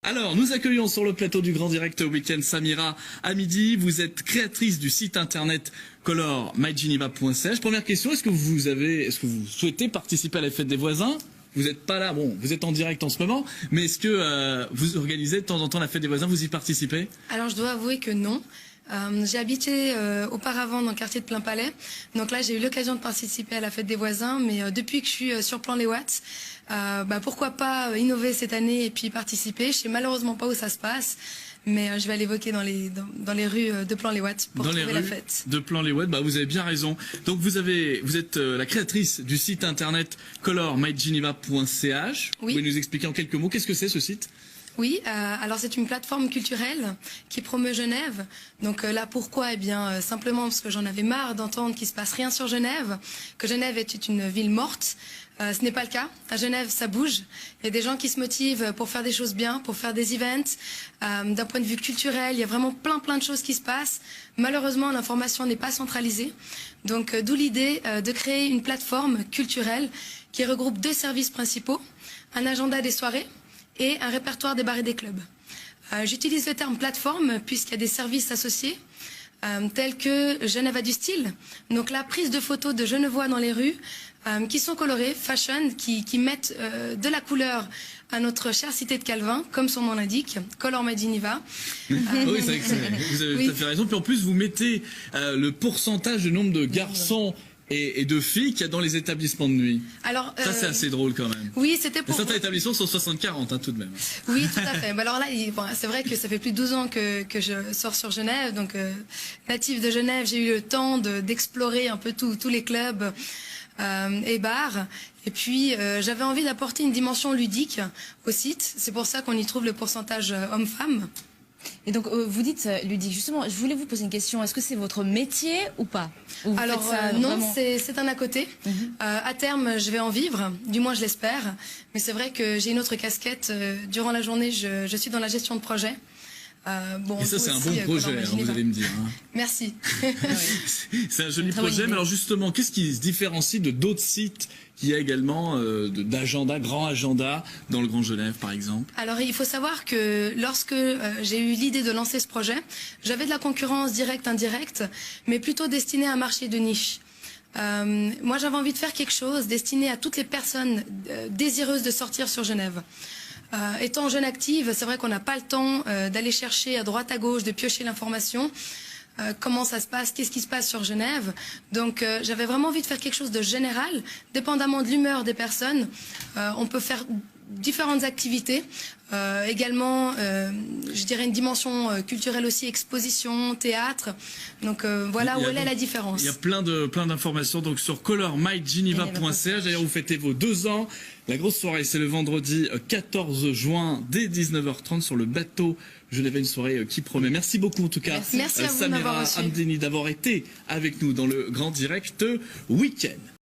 Alors, nous accueillons sur le plateau du Grand Direct Week-end Samira Hamidi. Vous êtes créatrice du site internet colormygeneva.ch. Première question, est-ce que vous souhaitez participer à la fête des voisins? Vous n'êtes pas là, bon, vous êtes en direct en ce moment, mais est-ce que vous organisez de temps en temps la fête des voisins, vous y participez? Alors, je dois avouer que non. J'ai habité auparavant dans le quartier de Plainpalais, donc là j'ai eu l'occasion de participer à la fête des voisins, mais depuis que je suis sur Plan-les-Ouates, pourquoi pas innover cette année et puis participer. Je sais malheureusement pas où ça se passe, mais je vais aller évoquer dans les rues de Plan-les-Ouates pour trouver la fête. De Plan-les-Ouates, vous avez bien raison. Donc vous êtes la créatrice du site internet colormygeneva.ch. Vous pouvez nous expliquer en quelques mots qu'est-ce que c'est ce site? Oui, alors c'est une plateforme culturelle qui promeut Genève. Donc là, pourquoi? Eh bien, simplement parce que j'en avais marre d'entendre qu'il se passe rien sur Genève, que Genève est une ville morte. Ce n'est pas le cas. À Genève, ça bouge. Il y a des gens qui se motivent pour faire des choses bien, pour faire des events. D'un point de vue culturel, il y a vraiment plein de choses qui se passent. Malheureusement, l'information n'est pas centralisée. Donc, d'où l'idée de créer une plateforme culturelle qui regroupe deux services principaux, un agenda des soirées et un répertoire des bars et des clubs. J'utilise le terme plateforme puisqu'il y a des services associés tels que Genève a du style. Donc la prise de photos de Genevois dans les rues qui sont colorées, fashion, qui mettent de la couleur à notre chère cité de Calvin, comme son nom l'indique, Color Made Geneva. Oui, c'est excellent. Vous avez tout à fait raison. Puis en plus, vous mettez le pourcentage de nombre de garçons et de filles qu'il y a dans les établissements de nuit. Alors, ça, c'est assez drôle quand même. Oui, c'était pour... Certains établissements sont 60-40 tout de même. Oui, tout à fait. Alors là, c'est vrai que ça fait plus de 12 ans que je sors sur Genève. Donc, native de Genève, j'ai eu le temps d'explorer un peu tous les clubs et bars. Et puis, j'avais envie d'apporter une dimension ludique au site. C'est pour ça qu'on y trouve le pourcentage homme-femme. Et donc, vous dites ludique. Justement, je voulais vous poser une question. Est-ce que c'est votre métier ou pas? Ou alors, non, c'est un à côté. À terme, je vais en vivre. Du moins, je l'espère. Mais c'est vrai que j'ai une autre casquette. Durant la journée, je suis dans la gestion de projet. Et ça, c'est un bon projet, vous allez me dire. Merci. C'est un joli projet. Mais alors, justement, qu'est-ce qui se différencie de d'autres sites qu'il y a également d'agenda, grand agenda, dans le Grand Genève, par exemple? Alors, il faut savoir que lorsque j'ai eu l'idée de lancer ce projet, j'avais de la concurrence directe, indirecte, mais plutôt destinée à un marché de niche. Moi, j'avais envie de faire quelque chose destiné à toutes les personnes désireuses de sortir sur Genève. Étant jeune active, c'est vrai qu'on n'a pas le temps d'aller chercher à droite à gauche, de piocher l'information. Comment ça se passe, qu'est-ce qui se passe sur Genève. Donc j'avais vraiment envie de faire quelque chose de général, dépendamment de l'humeur des personnes. On peut faire différentes activités, également je dirais une dimension culturelle aussi, exposition, théâtre. Donc voilà où elle est la différence. Il y a plein d'informations donc sur colormygeneva.ch. D'ailleurs, vous fêtez vos 2 ans. La grosse soirée, c'est le vendredi 14 juin dès 19h30 sur le bateau Genève, une soirée qui promet. Merci beaucoup en tout cas, merci à vous Samira Hamidi, d'avoir été avec nous dans le Grand Direct Week-end.